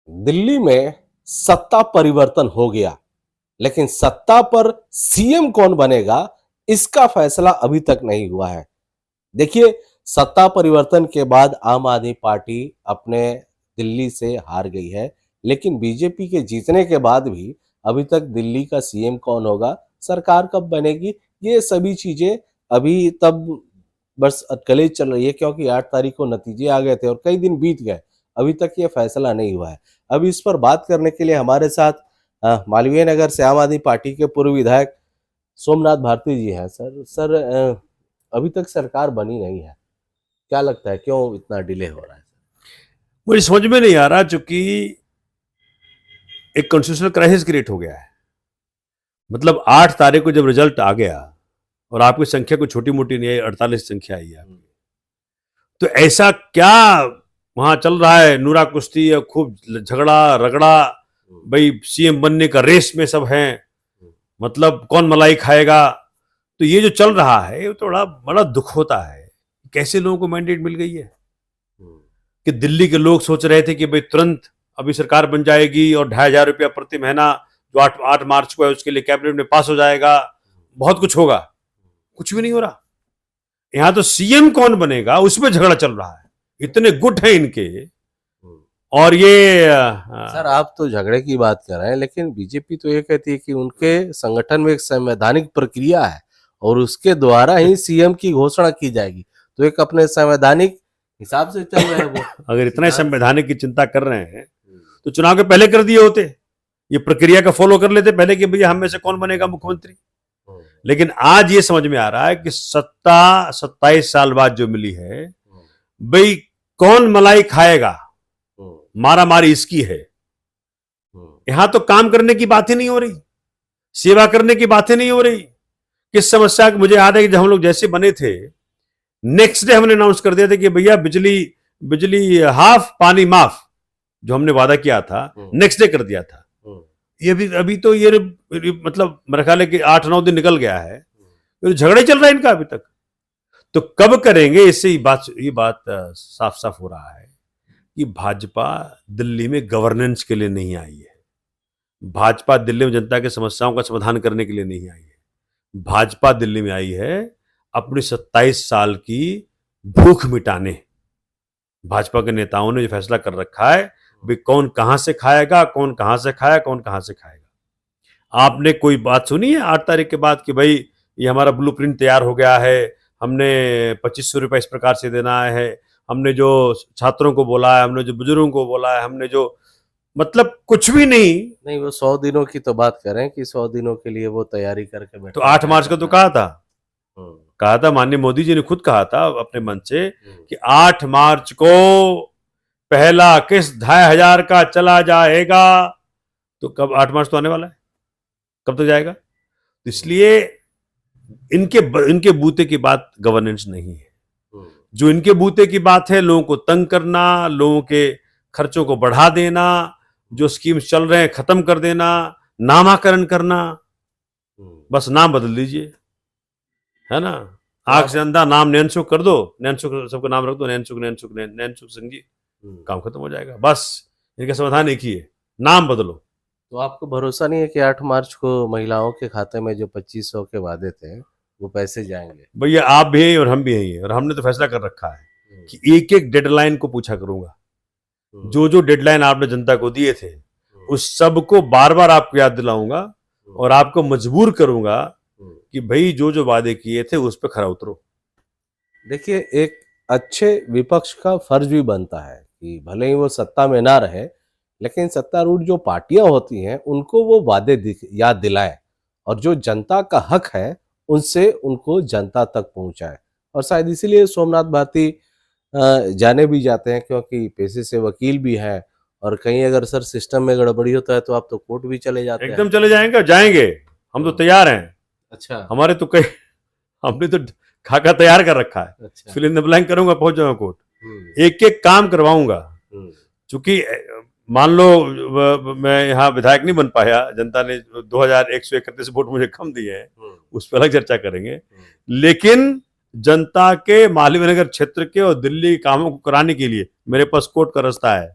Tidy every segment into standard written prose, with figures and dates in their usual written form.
दिल्ली में सत्ता परिवर्तन हो गया, लेकिन सत्ता पर सीएम कौन बनेगा, इसका फैसला अभी तक नहीं हुआ है। देखिए, सत्ता परिवर्तन के बाद आम आदमी पार्टी अपने दिल्ली से हार गई है, लेकिन बीजेपी के जीतने के बाद भी अभी तक दिल्ली का सीएम कौन होगा, सरकार कब बनेगी, ये सभी चीजें अभी तब बस अटकलें चल रही है, क्योंकि 8 तारीख को नतीजे आ गए थे और कई दिन बीत गए। अभी तक ये फैसला नहीं हुआ है। अभी इस पर बात करने के लिए हमारे साथ मालवीय नगर से आम आदमी पार्टी के पूर्व विधायक सोमनाथ भारती जी हैं। सर, अभी तक सरकार बनी नहीं है, क्या लगता है क्यों इतना डिले हो रहा है? मुझे समझ में नहीं आ रहा, चूंकि एक कॉन्स्टिट्यूशनल क्राइसिस क्रिएट हो गया है। मतलब 8 तारीख को जब रिजल्ट आ गया और आपकी संख्या कोई छोटी मोटी नहीं है, 48 संख्या आई है, तो ऐसा क्या वहां चल रहा है? नूरा कुश्ती या खूब झगड़ा रगड़ा, भाई सीएम बनने का रेस में सब हैं, मतलब कौन मलाई खाएगा। तो ये जो चल रहा है, ये थोड़ा बड़ा दुख होता है। कैसे लोगों को मैंडेट मिल गई है कि दिल्ली के लोग सोच रहे थे कि भाई तुरंत अभी सरकार बन जाएगी और 2,500 रुपया प्रति महीना जो 8 मार्च को है उसके लिए कैबिनेट में पास हो जाएगा, बहुत कुछ होगा। कुछ भी नहीं हो रहा। यहां तो सीएम कौन बनेगा उसमें झगड़ा चल रहा है। इतने गुट हैं इनके। और ये सर, आप तो झगड़े की बात कर रहे हैं, लेकिन बीजेपी तो ये कहती है कि उनके संगठन में एक संवैधानिक प्रक्रिया है और उसके द्वारा ही सीएम की घोषणा की जाएगी। तो एक अपने संवैधानिक हिसाब से चल रहे हैं वो। अगर इतना संवैधानिक की चिंता कर रहे हैं तो चुनाव के पहले कर दिए होते। ये प्रक्रिया का फॉलो कर लेते पहले कि भैया हम में से कौन बनेगा मुख्यमंत्री। लेकिन आज ये समझ में आ रहा है कि सत्ता 27 साल बाद जो मिली है, भाई कौन मलाई खाएगा, मारा मारी इसकी है। यहां तो काम करने की बात ही नहीं हो रही, सेवा करने की बातें नहीं हो रही। किस समस्या की मुझे याद है कि जब हम लोग जैसे बने थे, नेक्स्ट डे हमने अनाउंस कर दिया था कि भैया बिजली बिजली हाफ पानी माफ, जो हमने वादा किया था नेक्स्ट डे कर दिया था। ये भी अभी तो ये मतलब मेरा ख्याल है कि 8-9 दिन निकल गया है, तो झगड़े चल रहा है इनका अभी तक। तो कब करेंगे? इससे ये बात साफ साफ हो रहा है कि भाजपा दिल्ली में गवर्नेंस के लिए नहीं आई है। भाजपा दिल्ली में जनता की समस्याओं का समाधान करने के लिए नहीं आई है। भाजपा दिल्ली में आई है अपनी 27 साल की भूख मिटाने। भाजपा के नेताओं ने जो फैसला कर रखा है, भाई कौन कहां से खाएगा, कौन कहां से खाया, कौन कहां से खाएगा। आपने कोई बात सुनी है 8 तारीख के बाद कि भाई ये हमारा ब्लूप्रिंट तैयार हो गया है, हमने 2500 रुपये इस प्रकार से देना है, हमने जो छात्रों को बोला है, हमने जो बुजुर्गों को बोला है, हमने जो मतलब कुछ भी नहीं। वो 100 दिनों की तो बात करें कि 100 दिनों के लिए वो तैयारी करके बैठे। तो 8 मार्च का तो कहा था माननीय मोदी जी ने खुद कहा था अपने मन से कि 8 मार्च को पहला किस्त 2,500 का चला जाएगा। तो कब 8 मार्च तो आने वाला है, कब तक जाएगा? तो इसलिए इनके बूते की बात गवर्नेंस नहीं है। जो इनके बूते की बात है, लोगों को तंग करना, लोगों के खर्चों को बढ़ा देना, जो स्कीम्स चल रहे हैं खत्म कर देना, नामाकरण करना। बस नाम बदल दीजिए, है ना। आंख से अंधा नाम नैनसुख कर दो, नैनसुख सबका नाम रख दो, नैनसुख सिंह जी, काम खत्म हो जाएगा। बस इनका समाधान एक ही है, नाम बदलो। तो आपको भरोसा नहीं है कि 8 मार्च को महिलाओं के खाते में जो 2500 के वादे थे वो पैसे जाएंगे? भैया आप भी हैं और हम भी हैं, और हमने तो फैसला कर रखा है कि एक एक डेडलाइन को पूछा करूंगा। जो जो डेडलाइन आपने जनता को दिए थे उस सब को बार बार आपको याद दिलाऊंगा और आपको मजबूर करूंगा कि भाई जो जो वादे किए थे उस पर खरा उतरो। देखिए, एक अच्छे विपक्ष का फर्ज भी बनता है कि भले ही वो सत्ता में ना रहे, लेकिन सत्तारूढ़ जो पार्टियां होती हैं उनको वो वादे याद दिलाएं और जो जनता का हक है उनसे उनको जनता तक पहुंचाए। और शायद इसीलिए सोमनाथ भारती जाने भी जाते हैं, क्योंकि पेशे से वकील भी हैं और कहीं अगर सर सिस्टम में गड़बड़ी होता है तो आप तो कोर्ट भी चले जाते हैं। एकदम चले जाएंगे, हम तो तैयार हैं। अच्छा। हमारे तो कई हमने तो खाका तैयार कर रखा है। अच्छा। फिल इन द ब्लैंक करूंगा, पहुंच जाऊंगा कोर्ट, एक एक काम करवाऊंगा। चूंकि मान लो मैं यहाँ विधायक नहीं बन पाया, जनता ने 2131 वोट मुझे कम दिए हैं, उस पर अलग चर्चा करेंगे। लेकिन जनता के मालवीय नगर क्षेत्र के और दिल्ली कामों को कराने के लिए मेरे पास कोर्ट का रास्ता है।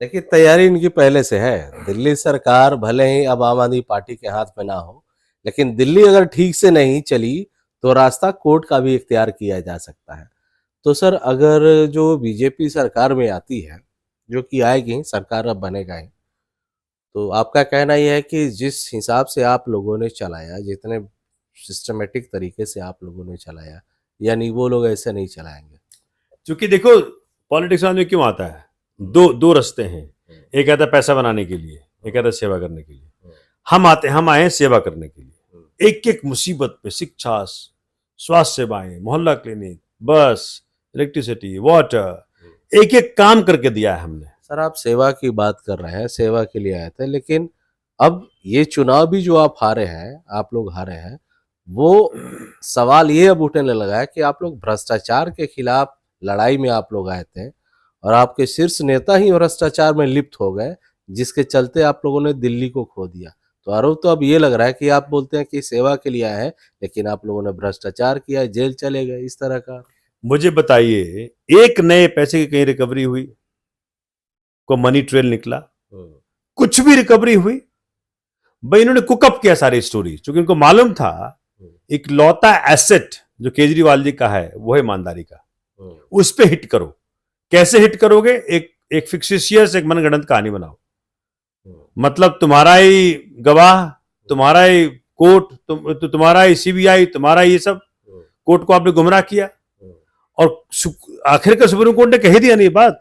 देखिए तैयारी इनकी पहले से है। दिल्ली सरकार भले ही अब आम आदमी पार्टी के हाथ में ना हो, लेकिन दिल्ली अगर ठीक से नहीं चली तो रास्ता कोर्ट का भी इख्तियार किया जा सकता है। तो सर अगर जो बीजेपी सरकार में आती है, जो कि आएगी, सरकार अब बनेगा ही, तो आपका कहना ये है कि जिस हिसाब से आप लोगों ने चलाया, जितने सिस्टमैटिक तरीके से आप लोगों ने चलाया, यानी वो लोग ऐसे नहीं चलाएंगे? क्योंकि देखो पॉलिटिक्स में क्यों आता है, दो रास्ते हैं। एक आता है पैसा बनाने के लिए, एक आता है सेवा करने के लिए। हम आए हैं सेवा करने के लिए। एक एक मुसीबत पे शिक्षा, स्वास्थ्य सेवाएं, मोहल्ला क्लिनिक, बस, इलेक्ट्रिसिटी, वाटर, एक एक काम करके दिया है हमने। सर आप सेवा की बात कर रहे हैं, सेवा के लिए आए थे, लेकिन अब ये चुनाव भी जो आप हारे हैं, आप लोग हारे हैं, वो सवाल ये अब उठने लगा है कि आप लोग भ्रष्टाचार के खिलाफ लड़ाई में आप लोग आए थे और आपके शीर्ष नेता ही भ्रष्टाचार में लिप्त हो गए, जिसके चलते आप लोगों ने दिल्ली को खो दिया। तो आरोप तो अब ये लग रहा है कि आप बोलते हैं कि सेवा के लिए आए हैं, लेकिन आप लोगों ने भ्रष्टाचार किया, जेल चले गए, इस तरह का। मुझे बताइए, एक नए पैसे की कहीं रिकवरी हुई? को मनी ट्रेल निकला? कुछ भी रिकवरी हुई? भाई इन्होंने कुकअप किया सारी स्टोरी, क्योंकि इनको मालूम था एक लौता एसेट जो केजरीवाल जी का है वो है ईमानदारी का, उस पे हिट करो। कैसे हिट करोगे? एक फिक्सिशियस, एक मनगढ़ंत कहानी बनाओ। मतलब तुम्हारा ही गवाह, तुम्हारा ही कोर्ट, तुम्हारा ही सीबीआई, तुम्हारा ये सब, कोर्ट को आपने गुमराह किया। और आखिरकार सुप्रीम कोर्ट ने कह दिया नहीं बात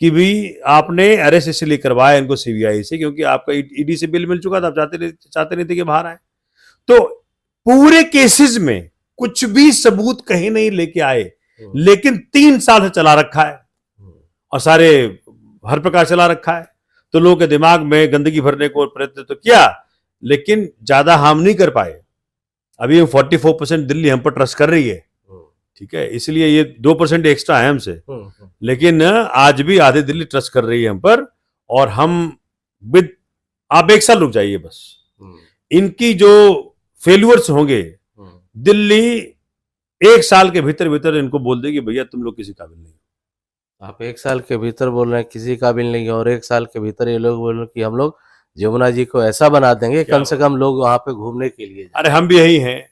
कि भी आपने अरेस्ट इसलिए करवाया इनको सीबीआई से क्योंकि आपका ईडी से बिल मिल चुका था, आप चाहते नहीं थे कि बाहर आए। तो पूरे केसेस में कुछ भी सबूत कहीं नहीं लेके आए, लेकिन 3 साल से चला रखा है और सारे हर प्रकार चला रखा है। तो लोगों के दिमाग में गंदगी भरने को प्रयत्न तो किया, लेकिन ज्यादा हार्म नहीं कर पाए। अभी 44% दिल्ली हम पर ट्रस्ट कर रही है, ठीक है, इसलिए ये 2% एक्स्ट्रा है हमसे, लेकिन आज भी आधे दिल्ली ट्रस्ट कर रही है हम पर। और हम विद, आप 1 साल रुक जाइए बस, इनकी जो फेल्यूअर्स होंगे, दिल्ली 1 साल के भीतर भीतर इनको बोल देगी भैया तुम लोग किसी काबिल नहीं। आप 1 साल के भीतर बोल रहे हैं किसी काबिल नहीं है, और 1 साल के भीतर ये लोग बोल रहे हैं कि हम लोग यमुना जी को ऐसा बना देंगे कम से कम लोग वहां पे घूमने के लिए। अरे हम भी यही हैं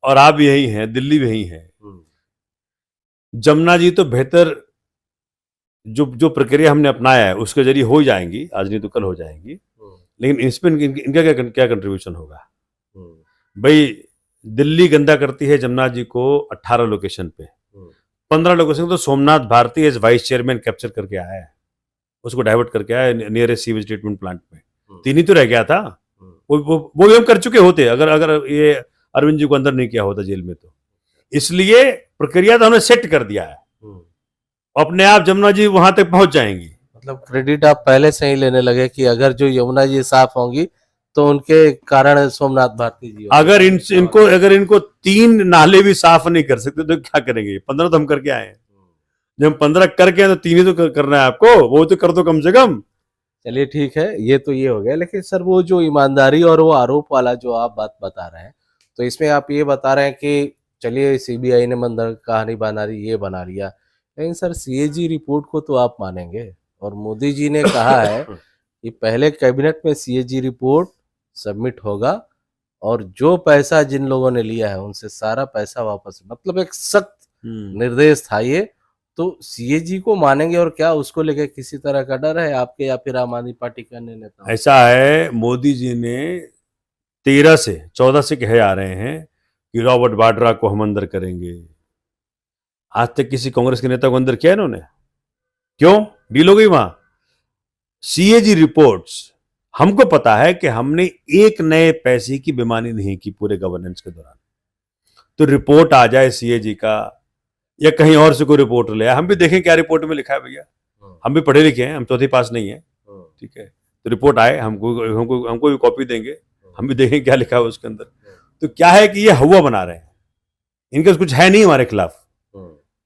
और आप भी यही हैं, दिल्ली भी यही है। जमुना जी तो बेहतर जो प्रक्रिया हमने अपनाया है उसके जरिए हो जाएंगी, आज नहीं तो कल हो जाएंगी, लेकिन इसमें इनका क्या कंट्रीब्यूशन होगा? भाई दिल्ली गंदा करती है जमुना जी को 18 लोकेशन पे, 15 लोकेशन तो Somnath Bharti as vice chairman capture करके आया है, उसको डाइवर्ट करके आया नियरेस्ट सीवेज ट्रीटमेंट प्लांट में। 3 ही तो रह गया था, वो भी हम कर चुके होते अगर ये अरविंद जी को अंदर नहीं किया होता जेल में। तो इसलिए प्रक्रिया तो हमने सेट कर दिया है, अपने आप जमुना जी वहां तक पहुंच जाएंगी। मतलब क्रेडिट आप पहले से ही लेने लगे कि अगर जो यमुना जी साफ होंगी तो उनके कारण सोमनाथ भारती जी, अगर इनको 3 नाले भी साफ नहीं कर सकते तो क्या करेंगे? 15 तो हम करके आए हैं। जब हम 15 करके आए तो 3 ही तो करना है आपको, वो तो कर दो कम से कम। चलिए ठीक है, ये तो ये हो गया, लेकिन सर वो जो ईमानदारी और वो आरोप वाला जो आप बात बता रहे हैं, तो इसमें आप ये बता रहे हैं कि चलिए सीबीआई ने मंदिर कहानी बना रही, ये बना लिया, लेकिन सर सीएजी रिपोर्ट को तो आप मानेंगे? और मोदी जी ने कहा है कि पहले कैबिनेट में सीएजी रिपोर्ट सबमिट होगा और जो पैसा जिन लोगों ने लिया है उनसे सारा पैसा वापस, मतलब एक सख्त निर्देश था ये। तो सीएजी को मानेंगे और क्या उसको लेके किसी तरह का डर है आपके या फिर आम आदमी पार्टी के अन्य नेता? ऐसा है, मोदी जी ने 14 से कहे आ रहे हैं कि रॉबर्ट वाड्रा को हम अंदर करेंगे। आज तक किसी कांग्रेस के नेता को अंदर किया इन्होंने? क्यों? डील हो गई वहां। सीएजी रिपोर्ट्स, हमको पता है कि हमने एक नए पैसे की बेईमानी नहीं की पूरे गवर्नेंस के दौरान। तो रिपोर्ट आ जाए सीएजी का या कहीं और से कोई रिपोर्ट ले आए, हम भी देखें क्या रिपोर्ट में लिखा है भैया। हम भी पढ़े लिखे हैं, हम चौथी पास नहीं है, ठीक है, तो रिपोर्ट आए हमको भी कॉपी देंगे, हम भी देखें क्या लिखा है उसके अंदर। तो क्या है कि ये हवा बना रहे हैं, इनका कुछ है नहीं हमारे खिलाफ।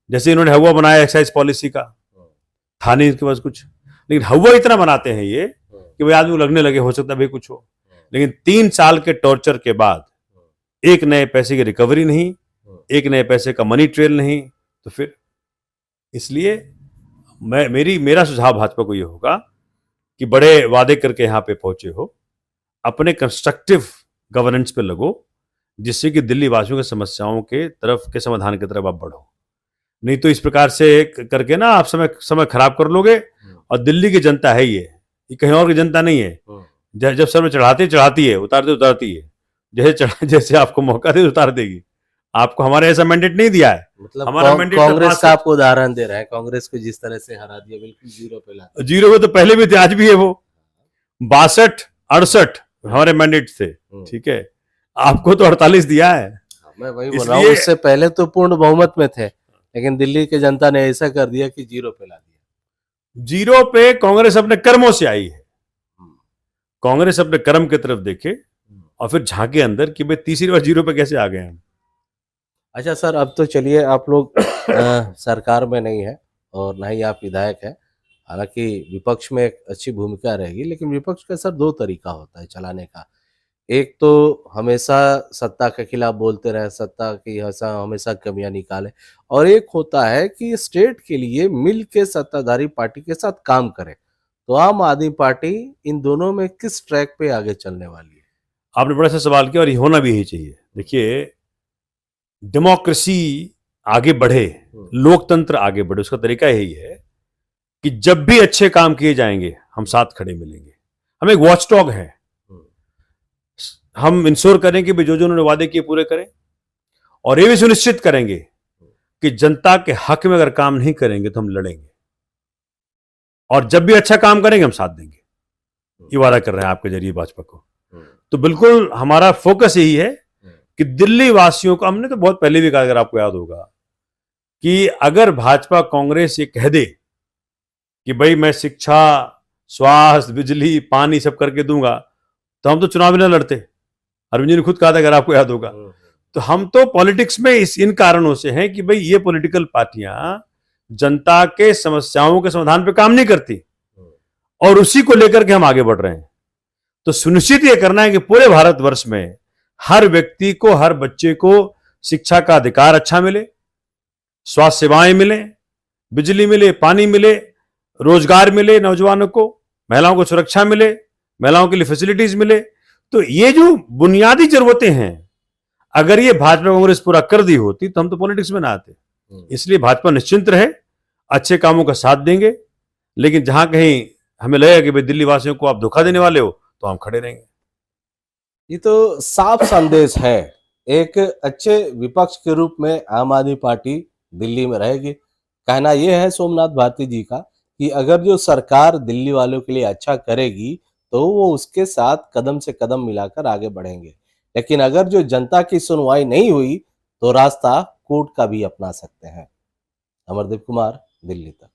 जैसे इन्होंने हवा बनाया एक्साइज पॉलिसी का, था नहीं इनके पास कुछ, लेकिन हवा इतना बनाते हैं ये कि भाई आदमी को लगने लगे हो सकता है भाई कुछ हो। लेकिन 3 साल के टॉर्चर के बाद एक नए पैसे की रिकवरी नहीं, एक नए पैसे का मनी ट्रेल नहीं, तो फिर इसलिए मेरा सुझाव भाजपा को ये होगा कि बड़े वादे करके यहाँ पे पहुंचे हो, अपने कंस्ट्रक्टिव गवर्नेंस पे लगो, जिससे कि दिल्ली वासियों की समस्याओं के तरफ के समाधान की तरफ आप बढ़ो। नहीं तो इस प्रकार से करके ना आप समय खराब कर लोगे। और दिल्ली की जनता है ये कहीं और की जनता नहीं है। जब सर में चढ़ाती है, उतारती है, जैसे आपको मौका दे उतार देगी। आपको हमारे ऐसा मैंडेट नहीं दिया है। मतलब हमारा मैंडेट कांग्रेस का आपको उदाहरण दे रहा है, कांग्रेस को जिस तरह से हरा दिया, बिल्कुल जीरो पे ला। जीरो पे तो पहले भी थे, आज भी है। वो 62-68 हमारे मैंडेट थे, ठीक है। आपको तो 48 दिया है। मैं वही बोल रहा हूँ, उससे पहले तो पूर्ण बहुमत में थे, लेकिन दिल्ली की जनता ने ऐसा कर दिया कि जीरो पे ला दिया। जीरो पे कांग्रेस अपने कर्मों से आई है। कांग्रेस अपने कर्म की तरफ देखे और फिर झांके अंदर कि भाई तीसरी बार जीरो पे कैसे आ गए हम। अच्छा सर, अब तो चलिए आप लोग सरकार में नहीं है और ना ही आप विधायक हैं, हालांकि विपक्ष में एक अच्छी भूमिका रहेगी, लेकिन विपक्ष का सर दो तरीका होता है चलाने का। एक तो हमेशा सत्ता के खिलाफ बोलते रहे, सत्ता की हमेशा कमियां निकाले, और एक होता है कि स्टेट के लिए मिल के सत्ताधारी पार्टी के साथ काम करे। तो आम आदमी पार्टी इन दोनों में किस ट्रैक पे आगे चलने वाली है? आपने बड़ा सा सवाल किया और ये होना भी यही चाहिए। देखिए, डेमोक्रेसी आगे बढ़े, लोकतंत्र आगे बढ़े, उसका तरीका यही है कि जब भी अच्छे काम किए जाएंगे हम साथ खड़े मिलेंगे। हम एक वॉचडॉग हैं। हम इंश्योर करें कि जो उन्होंने वादे किए पूरे करें, और ये भी सुनिश्चित करेंगे कि जनता के हक में अगर काम नहीं करेंगे तो हम लड़ेंगे, और जब भी अच्छा काम करेंगे हम साथ देंगे। ये वादा कर रहे हैं आपके जरिए भाजपा को। तो बिल्कुल हमारा फोकस यही है कि दिल्ली वासियों को, हमने तो बहुत पहले भी कहा, अगर आपको याद होगा, कि अगर भाजपा कांग्रेस ये कह दे कि भाई मैं शिक्षा, स्वास्थ्य, बिजली, पानी सब करके दूंगा, तो हम तो चुनाव भी ना लड़ते। अरविंद जी ने खुद कहा था, अगर आपको याद होगा। तो हम तो पॉलिटिक्स में इन कारणों से हैं कि भाई ये पॉलिटिकल पार्टियां जनता के समस्याओं के समाधान पे काम नहीं करती, और उसी को लेकर के हम आगे बढ़ रहे हैं। तो सुनिश्चित ये करना है कि पूरे भारतवर्ष में हर व्यक्ति को, हर बच्चे को शिक्षा का अधिकार अच्छा मिले, स्वास्थ्य सेवाएं मिले, बिजली मिले, पानी मिले, रोजगार मिले नौजवानों को, महिलाओं को सुरक्षा मिले, महिलाओं के लिए फैसिलिटीज मिले। तो ये जो बुनियादी जरूरतें हैं, अगर ये भाजपा कांग्रेस पूरा कर दी होती तो हम तो पॉलिटिक्स में ना आते। इसलिए भाजपा निश्चिंत रहे, अच्छे कामों का साथ देंगे, लेकिन जहां कहीं हमें लगेगा कि भाई दिल्ली वासियों को आप धोखा देने वाले हो, तो हम खड़े रहेंगे। ये तो साफ संदेश है। एक अच्छे विपक्ष के रूप में आम आदमी पार्टी दिल्ली में रहेगी। कहना यह है सोमनाथ भारती जी का कि अगर जो सरकार दिल्ली वालों के लिए अच्छा करेगी तो वो उसके साथ कदम से कदम मिलाकर आगे बढ़ेंगे, लेकिन अगर जो जनता की सुनवाई नहीं हुई तो रास्ता कोर्ट का भी अपना सकते हैं। अमरदीप कुमार, दिल्ली तक।